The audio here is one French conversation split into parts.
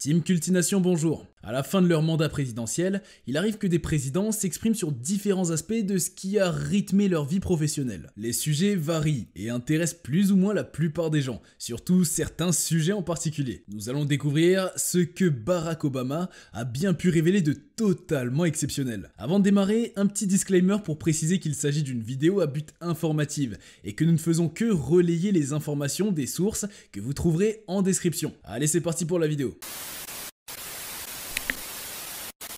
Team Cultination, bonjour. À la fin de leur mandat présidentiel, il arrive que des présidents s'expriment sur différents aspects de ce qui a rythmé leur vie professionnelle. Les sujets varient et intéressent plus ou moins la plupart des gens, surtout certains sujets en particulier. Nous allons découvrir ce que Barack Obama a bien pu révéler de totalement exceptionnel. Avant de démarrer, un petit disclaimer pour préciser qu'il s'agit d'une vidéo à but informatif et que nous ne faisons que relayer les informations des sources que vous trouverez en description. Allez, c'est parti pour la vidéo.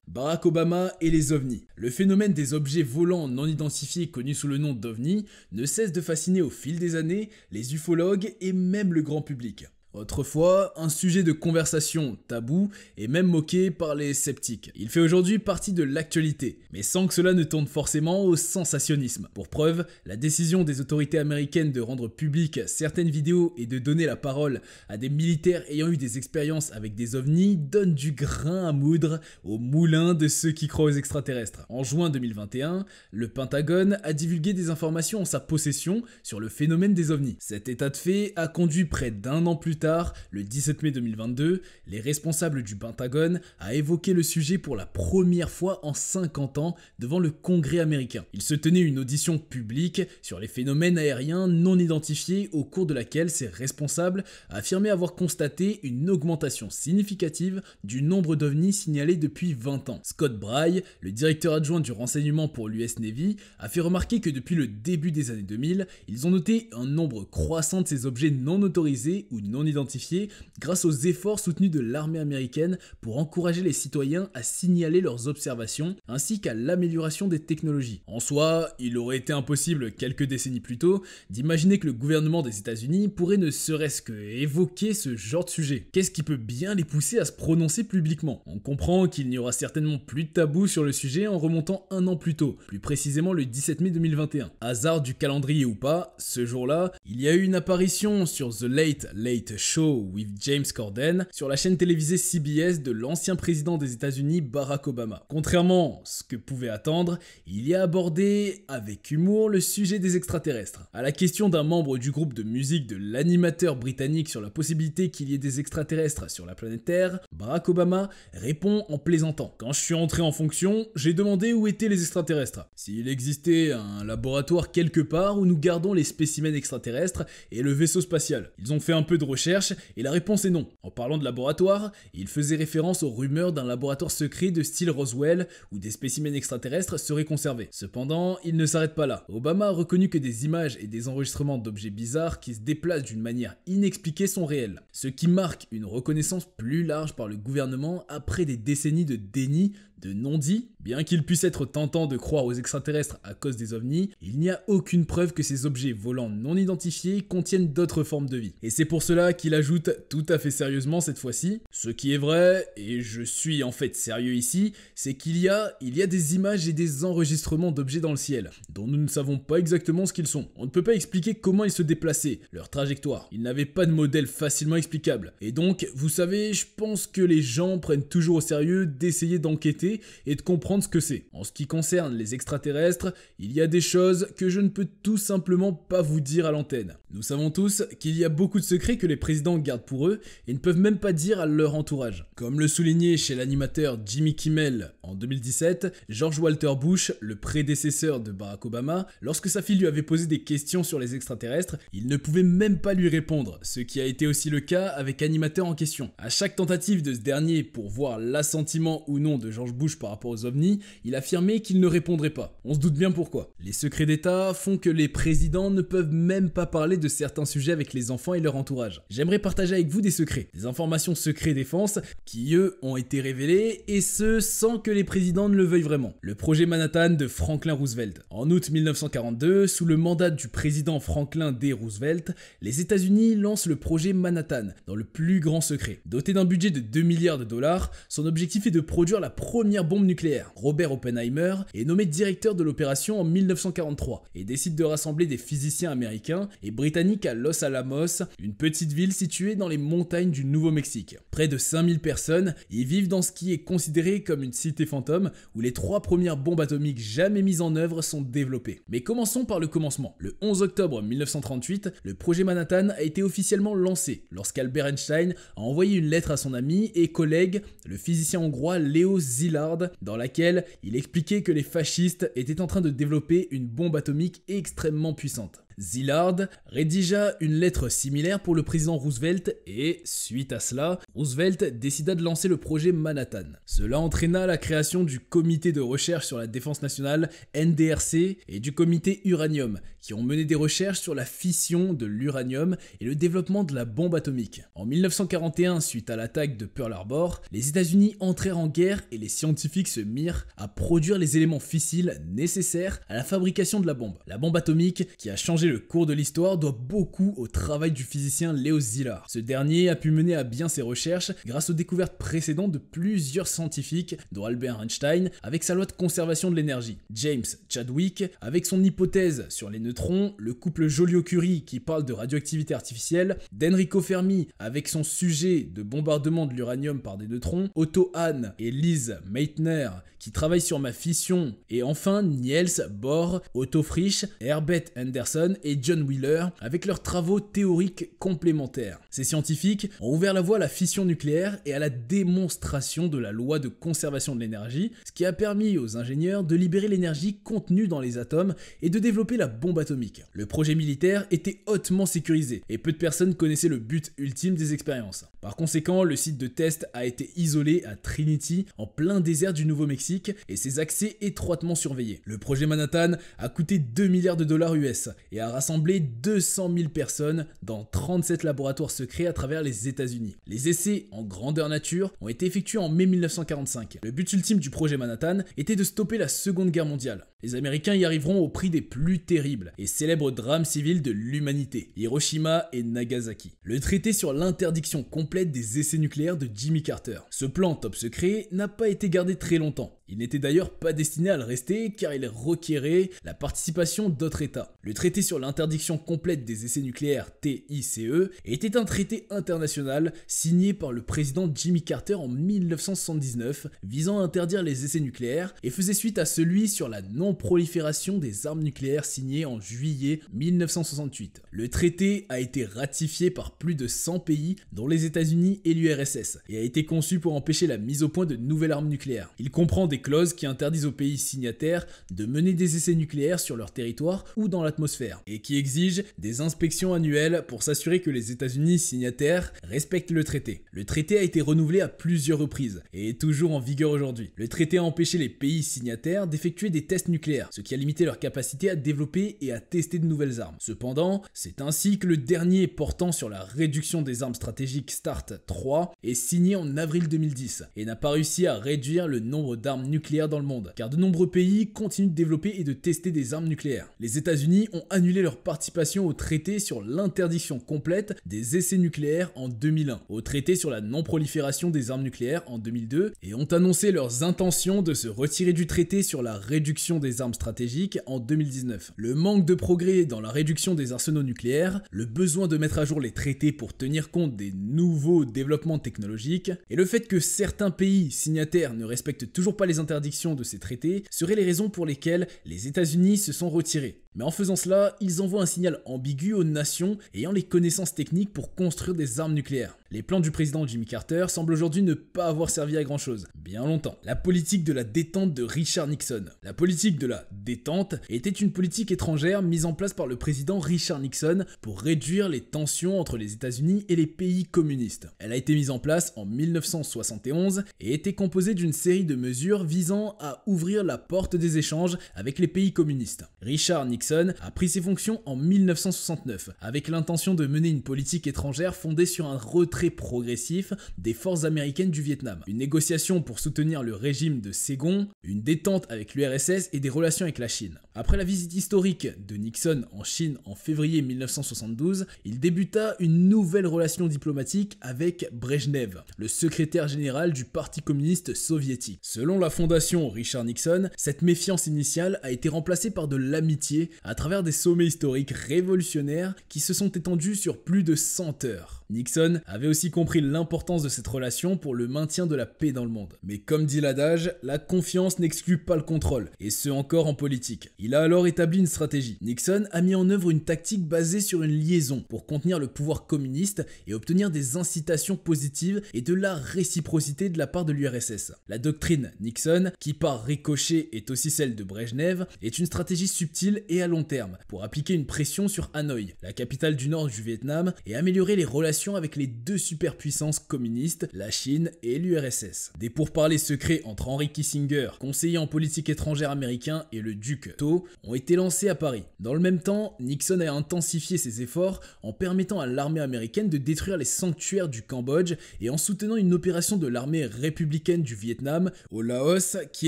Barack Obama et les ovnis. Le phénomène des objets volants non identifiés connu sous le nom d'ovnis ne cesse de fasciner au fil des années les ufologues et même le grand public. Autrefois, un sujet de conversation tabou et même moqué par les sceptiques. Il fait aujourd'hui partie de l'actualité, mais sans que cela ne tourne forcément au sensationnisme. Pour preuve, la décision des autorités américaines de rendre publiques certaines vidéos et de donner la parole à des militaires ayant eu des expériences avec des ovnis donne du grain à moudre au moulin de ceux qui croient aux extraterrestres. En juin 2021, le Pentagone a divulgué des informations en sa possession sur le phénomène des ovnis. Cet état de fait a conduit près d'un an plus tard, le 17 mai 2022, les responsables du Pentagone a évoqué le sujet pour la première fois en 50 ans devant le Congrès américain. Il se tenait une audition publique sur les phénomènes aériens non identifiés au cours de laquelle ces responsables affirmaient avoir constaté une augmentation significative du nombre d'ovnis signalés depuis 20 ans. Scott Bry, le directeur adjoint du renseignement pour l'US Navy, a fait remarquer que depuis le début des années 2000, ils ont noté un nombre croissant de ces objets non autorisés ou non identifiés grâce aux efforts soutenus de l'armée américaine pour encourager les citoyens à signaler leurs observations ainsi qu'à l'amélioration des technologies. En soi, il aurait été impossible quelques décennies plus tôt d'imaginer que le gouvernement des États-Unis pourrait ne serait-ce que évoquer ce genre de sujet. Qu'est-ce qui peut bien les pousser à se prononcer publiquement? On comprend qu'il n'y aura certainement plus de tabou sur le sujet en remontant un an plus tôt, plus précisément le 17 mai 2021. Hasard du calendrier ou pas, ce jour-là, il y a eu une apparition sur The Late Late Show with James Corden sur la chaîne télévisée CBS de l'ancien président des États-Unis Barack Obama. Contrairement à ce que pouvait attendre, il y a abordé avec humour le sujet des extraterrestres. À la question d'un membre du groupe de musique de l'animateur britannique sur la possibilité qu'il y ait des extraterrestres sur la planète Terre, Barack Obama répond en plaisantant. Quand je suis entré en fonction, j'ai demandé où étaient les extraterrestres. S'il existait un laboratoire quelque part où nous gardons les spécimens extraterrestres et le vaisseau spatial. Ils ont fait un peu de recherche et la réponse est non. En parlant de laboratoire, il faisait référence aux rumeurs d'un laboratoire secret de style Roswell où des spécimens extraterrestres seraient conservés. Cependant, il ne s'arrête pas là. Obama a reconnu que des images et des enregistrements d'objets bizarres qui se déplacent d'une manière inexpliquée sont réels, ce qui marque une reconnaissance plus large par le gouvernement après des décennies de déni, de non-dit. Bien qu'il puisse être tentant de croire aux extraterrestres à cause des ovnis, il n'y a aucune preuve que ces objets volants non identifiés contiennent d'autres formes de vie. Et c'est pour cela qu'il ajoute tout à fait sérieusement cette fois-ci, ce qui est vrai, et je suis en fait sérieux ici, c'est qu'il y a des images et des enregistrements d'objets dans le ciel, dont nous ne savons pas exactement ce qu'ils sont. On ne peut pas expliquer comment ils se déplaçaient, leur trajectoire. Ils n'avaient pas de modèle facilement explicable. Et donc, vous savez, je pense que les gens prennent toujours au sérieux d'essayer d'enquêter et de comprendre ce que c'est. En ce qui concerne les extraterrestres, il y a des choses que je ne peux tout simplement pas vous dire à l'antenne. Nous savons tous qu'il y a beaucoup de secrets que les présidents gardent pour eux et ne peuvent même pas dire à leur entourage. Comme le soulignait chez l'animateur Jimmy Kimmel en 2017, George Walter Bush, le prédécesseur de Barack Obama, lorsque sa fille lui avait posé des questions sur les extraterrestres, il ne pouvait même pas lui répondre, ce qui a été aussi le cas avec l'animateur en question. À chaque tentative de ce dernier pour voir l'assentiment ou non de George Bush par rapport aux ovnis, il affirmait qu'il ne répondrait pas. On se doute bien pourquoi. Les secrets d'État font que les présidents ne peuvent même pas parler de certains sujets avec les enfants et leur entourage. J'aimerais partager avec vous des secrets, des informations secret défense qui eux ont été révélées et ce sans que les présidents ne le veuillent vraiment. Le projet Manhattan de Franklin Roosevelt. En août 1942, sous le mandat du président Franklin D. Roosevelt, les États-Unis lancent le projet Manhattan dans le plus grand secret. Doté d'un budget de 2 milliards de dollars, son objectif est de produire la première bombe nucléaire. Robert Oppenheimer est nommé directeur de l'opération en 1943 et décide de rassembler des physiciens américains et britanniques à Los Alamos, une petite ville ville située dans les montagnes du Nouveau-Mexique. Près de 5000 personnes y vivent dans ce qui est considéré comme une cité fantôme où les 3 premières bombes atomiques jamais mises en œuvre sont développées. Mais commençons par le commencement. Le 11 octobre 1938, le projet Manhattan a été officiellement lancé lorsqu'Albert Einstein a envoyé une lettre à son ami et collègue, le physicien hongrois Leo Szilard, dans laquelle il expliquait que les fascistes étaient en train de développer une bombe atomique extrêmement puissante. Szilard rédigea une lettre similaire pour le président Roosevelt et, suite à cela, Roosevelt décida de lancer le projet Manhattan. Cela entraîna la création du comité de recherche sur la défense nationale NDRC et du comité Uranium, qui ont mené des recherches sur la fission de l'uranium et le développement de la bombe atomique. En 1941, suite à l'attaque de Pearl Harbor, les États-Unis entrèrent en guerre et les scientifiques se mirent à produire les éléments fissiles nécessaires à la fabrication de la bombe. La bombe atomique, qui a changé le cours de l'histoire, doit beaucoup au travail du physicien Leo Szilard. Ce dernier a pu mener à bien ses recherches grâce aux découvertes précédentes de plusieurs scientifiques, dont Albert Einstein avec sa loi de conservation de l'énergie, James Chadwick avec son hypothèse sur les neutrons, le couple Joliot-Curie qui parle de radioactivité artificielle, d'Enrico Fermi avec son sujet de bombardement de l'uranium par des neutrons, Otto Hahn et Lise Meitner qui travaillent sur ma fission, et enfin Niels Bohr, Otto Frisch, Herbert Anderson et John Wheeler avec leurs travaux théoriques complémentaires. Ces scientifiques ont ouvert la voie à la fission nucléaire et à la démonstration de la loi de conservation de l'énergie, ce qui a permis aux ingénieurs de libérer l'énergie contenue dans les atomes et de développer la bombe atomique. Le projet militaire était hautement sécurisé et peu de personnes connaissaient le but ultime des expériences. Par conséquent, le site de test a été isolé à Trinity, en plein désert du Nouveau-Mexique, et ses accès étroitement surveillés. Le projet Manhattan a coûté 2 milliards de dollars US et a rassemblé 200 000 personnes dans 37 laboratoires secrets à travers les États-Unis. Les essais en grandeur nature ont été effectués en mai 1945. Le but ultime du projet Manhattan était de stopper la Seconde Guerre mondiale. Les Américains y arriveront au prix des plus terribles et célèbres drames civils de l'humanité, Hiroshima et Nagasaki. Le traité sur l'interdiction complète des essais nucléaires de Jimmy Carter. Ce plan top secret n'a pas été gardé très longtemps. Il n'était d'ailleurs pas destiné à le rester car il requérait la participation d'autres États. Le traité sur l'interdiction complète des essais nucléaires TICE était un traité international signé par le président Jimmy Carter en 1979 visant à interdire les essais nucléaires et faisait suite à celui sur la non-prolifération des armes nucléaires signé en juillet 1968. Le traité a été ratifié par plus de 100 pays dont les États-Unis et l'URSS et a été conçu pour empêcher la mise au point de nouvelles armes nucléaires. Il comprend des clauses qui interdisent aux pays signataires de mener des essais nucléaires sur leur territoire ou dans l'atmosphère et qui exigent des inspections annuelles pour s'assurer que les États-Unis signataires respectent le traité. Le traité a été renouvelé à plusieurs reprises et est toujours en vigueur aujourd'hui. Le traité a empêché les pays signataires d'effectuer des tests nucléaires, ce qui a limité leur capacité à développer et à tester de nouvelles armes. Cependant, c'est ainsi que le dernier portant sur la réduction des armes stratégiques START 3 est signé en avril 2010 et n'a pas réussi à réduire le nombre d'armes nucléaires dans le monde, car de nombreux pays continuent de développer et de tester des armes nucléaires. Les États-Unis ont annulé leur participation au traité sur l'interdiction complète des essais nucléaires en 2001, au traité sur la non-prolifération des armes nucléaires en 2002 et ont annoncé leurs intentions de se retirer du traité sur la réduction des armes stratégiques en 2019. Le manque de progrès dans la réduction des arsenaux nucléaires, le besoin de mettre à jour les traités pour tenir compte des nouveaux développements technologiques et le fait que certains pays signataires ne respectent toujours pas les interdictions de ces traités seraient les raisons pour lesquelles les États-Unis se sont retirés. Mais en faisant cela, ils envoient un signal ambigu aux nations ayant les connaissances techniques pour construire des armes nucléaires. Les plans du président Jimmy Carter semblent aujourd'hui ne pas avoir servi à grand chose, bien longtemps. La politique de la détente de Richard Nixon. La politique de la détente était une politique étrangère mise en place par le président Richard Nixon pour réduire les tensions entre les États-Unis et les pays communistes. Elle a été mise en place en 1971 et était composée d'une série de mesures visant à ouvrir la porte des échanges avec les pays communistes. Richard Nixon a pris ses fonctions en 1969 avec l'intention de mener une politique étrangère fondée sur un retrait progressif des forces américaines du Vietnam, une négociation pour soutenir le régime de Saigon, une détente avec l'URSS et des relations avec la Chine. Après la visite historique de Nixon en Chine en février 1972, il débuta une nouvelle relation diplomatique avec Brejnev, le secrétaire général du Parti communiste soviétique. Selon la fondation Richard Nixon, cette méfiance initiale a été remplacée par de l'amitié à travers des sommets historiques révolutionnaires qui se sont étendus sur plus de 100 heures. Nixon avait aussi compris l'importance de cette relation pour le maintien de la paix dans le monde. Mais comme dit l'adage, la confiance n'exclut pas le contrôle, et ce encore en politique. Il a alors établi une stratégie. Nixon a mis en œuvre une tactique basée sur une liaison pour contenir le pouvoir communiste et obtenir des incitations positives et de la réciprocité de la part de l'URSS. La doctrine Nixon, qui par ricochet est aussi celle de Brejnev, est une stratégie subtile et à long terme pour appliquer une pression sur Hanoï, la capitale du nord du Vietnam, et améliorer les relations avec les deux superpuissances communistes, la Chine et l'URSS. Des pourparlers secrets entre Henry Kissinger, conseiller en politique étrangère américain, et le duc Tho ont été lancés à Paris. Dans le même temps, Nixon a intensifié ses efforts en permettant à l'armée américaine de détruire les sanctuaires du Cambodge et en soutenant une opération de l'armée républicaine du Vietnam au Laos qui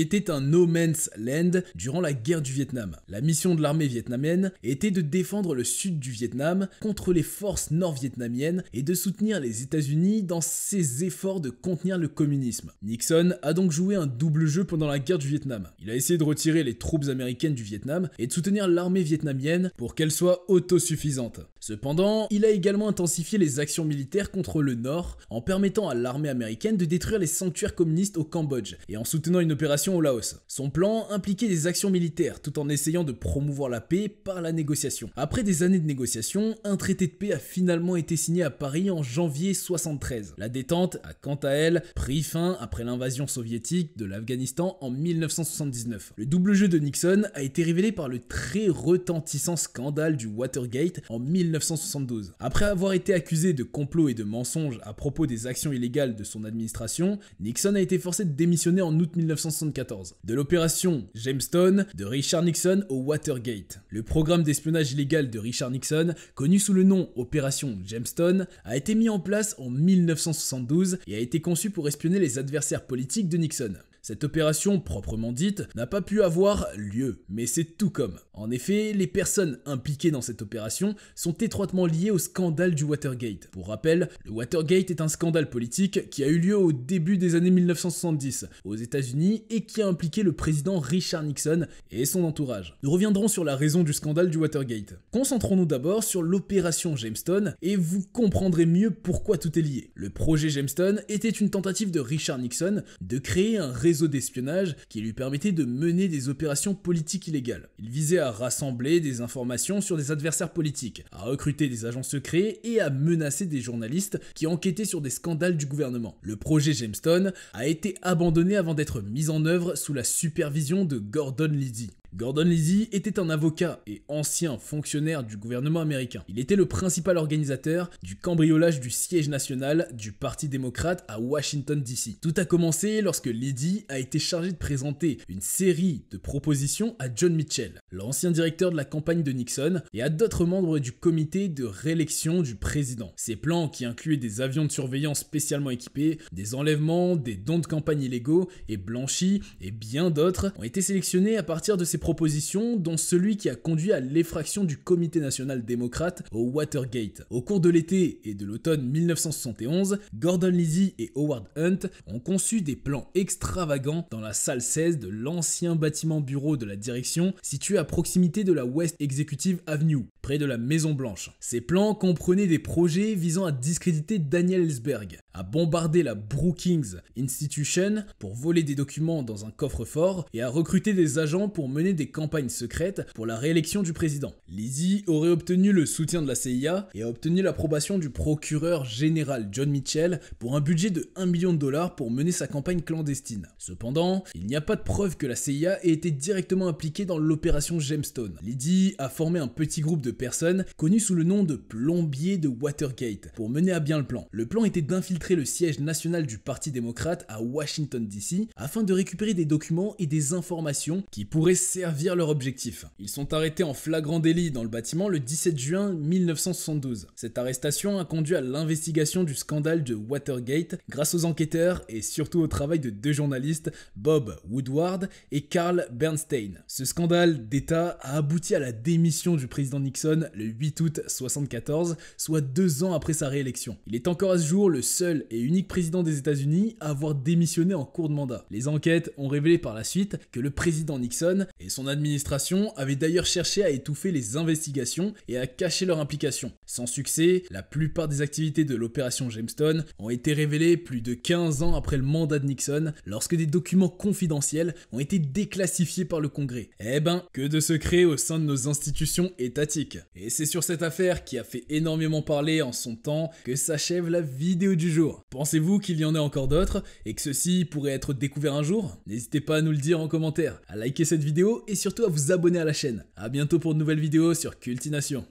était un no man's land durant la guerre du Vietnam. La mission de l'armée vietnamienne était de défendre le sud du Vietnam contre les forces nord-vietnamiennes et de soutenir les États-Unis dans ses efforts de contenir le communisme. Nixon a donc joué un double jeu pendant la guerre du Vietnam. Il a essayé de retirer les troupes américaines du Vietnam et de soutenir l'armée vietnamienne pour qu'elle soit autosuffisante. Cependant, il a également intensifié les actions militaires contre le Nord en permettant à l'armée américaine de détruire les sanctuaires communistes au Cambodge et en soutenant une opération au Laos. Son plan impliquait des actions militaires tout en essayant de promouvoir la paix par la négociation. Après des années de négociations, un traité de paix a finalement été signé à Paris en janvier 1973. La détente a quant à elle pris fin après l'invasion soviétique de l'Afghanistan en 1979. Le double jeu de Nixon a été révélé par le très retentissant scandale du Watergate en 1972. Après avoir été accusé de complot et de mensonges à propos des actions illégales de son administration, Nixon a été forcé de démissionner en août 1974. De l'opération Jamestown de Richard Nixon au Watergate. Le programme d'espionnage illégal de Richard Nixon, connu sous le nom Opération Jamestown, a été mis en place en 1972 et a été conçu pour espionner les adversaires politiques de Nixon. Cette opération, proprement dite, n'a pas pu avoir lieu, mais c'est tout comme. En effet, les personnes impliquées dans cette opération sont étroitement liées au scandale du Watergate. Pour rappel, le Watergate est un scandale politique qui a eu lieu au début des années 1970 aux États-Unis et qui a impliqué le président Richard Nixon et son entourage. Nous reviendrons sur la raison du scandale du Watergate. Concentrons-nous d'abord sur l'opération Jamestown et vous comprendrez mieux pourquoi tout est lié. Le projet Jamestown était une tentative de Richard Nixon de créer un réseau d'espionnage qui lui permettait de mener des opérations politiques illégales. Il visait à rassembler des informations sur des adversaires politiques, à recruter des agents secrets et à menacer des journalistes qui enquêtaient sur des scandales du gouvernement. Le projet Jamestown a été abandonné avant d'être mis en œuvre sous la supervision de Gordon Liddy. Gordon Liddy était un avocat et ancien fonctionnaire du gouvernement américain. Il était le principal organisateur du cambriolage du siège national du Parti démocrate à Washington DC. Tout a commencé lorsque Liddy a été chargé de présenter une série de propositions à John Mitchell, l'ancien directeur de la campagne de Nixon, et à d'autres membres du comité de réélection du président. Ces plans, qui incluaient des avions de surveillance spécialement équipés, des enlèvements, des dons de campagne illégaux et blanchis et bien d'autres, ont été sélectionnés à partir de ces propositions, dont celui qui a conduit à l'effraction du Comité national démocrate au Watergate. Au cours de l'été et de l'automne 1971, Gordon Liddy et Howard Hunt ont conçu des plans extravagants dans la salle 16 de l'ancien bâtiment bureau de la direction situé à proximité de la West Executive Avenue, près de la Maison Blanche. Ces plans comprenaient des projets visant à discréditer Daniel Ellsberg, à bombarder la Brookings Institution pour voler des documents dans un coffre-fort et à recruter des agents pour mener des campagnes secrètes pour la réélection du président. Liddy aurait obtenu le soutien de la CIA et a obtenu l'approbation du procureur général John Mitchell pour un budget de $1 million pour mener sa campagne clandestine. Cependant, il n'y a pas de preuve que la CIA ait été directement impliquée dans l'opération Jamestown. Liddy a formé un petit groupe de personnes connues sous le nom de plombiers de Watergate pour mener à bien le plan. Le plan était d'infiltrer le siège national du Parti démocrate à Washington DC afin de récupérer des documents et des informations qui pourraient servir leur objectif. Ils sont arrêtés en flagrant délit dans le bâtiment le 17 juin 1972. Cette arrestation a conduit à l'investigation du scandale de Watergate grâce aux enquêteurs et surtout au travail de deux journalistes, Bob Woodward et Carl Bernstein. Ce scandale d'État a abouti à la démission du président Nixon le 8 août 1974, soit 2 ans après sa réélection. Il est encore à ce jour le seul et unique président des États-Unis à avoir démissionné en cours de mandat. Les enquêtes ont révélé par la suite que le président Nixon et son administration avait d'ailleurs cherché à étouffer les investigations et à cacher leur implication. Sans succès, la plupart des activités de l'opération Jamestown ont été révélées plus de 15 ans après le mandat de Nixon, lorsque des documents confidentiels ont été déclassifiés par le Congrès. Eh ben, que de secrets au sein de nos institutions étatiques. Et c'est sur cette affaire qui a fait énormément parler en son temps que s'achève la vidéo du jour. Pensez-vous qu'il y en ait encore d'autres et que ceci pourrait être découvert un jour? N'hésitez pas à nous le dire en commentaire, à liker cette vidéo et surtout à vous abonner à la chaîne. A bientôt pour de nouvelles vidéos sur Cultination.